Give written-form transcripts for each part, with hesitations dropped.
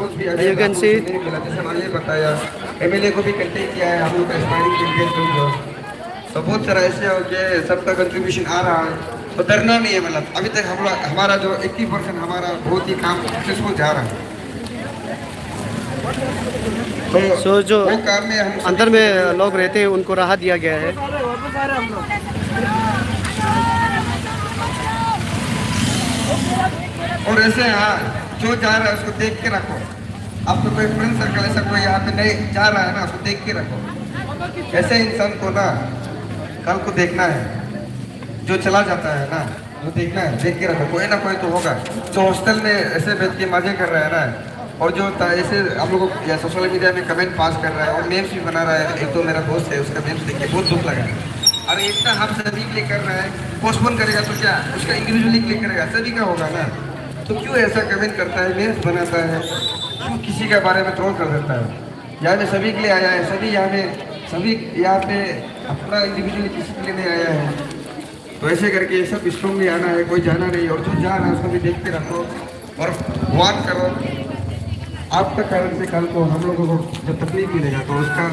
Post भी You can see नहीं मिला, जैसे मैंने ये बताया एमएलए को भी कंटेक्ट किया है हम लोग का एस्पायरिंग कैंडिडेट लोग जो, तो बहुत सारा ऐसे हो कि सबका कंट्रीब्यूशन आ रहा है, तो डरना नहीं है। मतलब अभी तक हम लोग हमारा जो 80% हमारा बहुत ही काम सक्सेसफुल जा रहा है। तो सो जो वो काम में हम अंदर में लोग रहते हैं उनको राहत दिया गया है। और ऐसे हाँ जो जा रहा है उसको देख के रखो। आपको कोई फ्रेंड सर्कल ऐसा कोई यहाँ पे नहीं जा रहा है ना, उसको देख के रखो। ऐसे इंसान को ना कल को देखना है, जो चला जाता है ना वो देखना है, देख के रखो, कोई ना कोई तो होगा जो हॉस्टल में ऐसे बैठ के मजे कर रहा है ना, और जो ऐसे हम लोग को या सोशल मीडिया में कमेंट पास कर रहा है और मेम्स भी बना रहा है। एक तो मेरा दोस्त है, उसका मेम्स देख के बहुत दुख लगा। अरे इतना हम सभी के लिए कर रहा है, पोस्टपोन करेगा तो क्या उसका इंडिविजुअली क्लिक करेगा, सभी का होगा ना, तो क्यों ऐसा कमेंट करता है, मेम्स बनाता है, क्यों किसी के बारे में ट्रोल कर देता है। यहाँ पे सभी के लिए आया है, सभी यहाँ पे अपना इंडिविजुअली किसी के लिए नहीं आया है। तो ऐसे करके सब स्ट्रॉन्गली आना है, कोई जाना नहीं, और जो जा रहा है उसको भी देखते रखो और वार्न करो। आपका कारण से कल को हम लोगों को जब तकलीफ मिलेगा तो उसका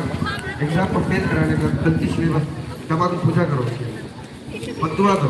एग्जाम को फेल कराने का गलती से दबा तो पूछा करो, उसकी बद्दुआ दो।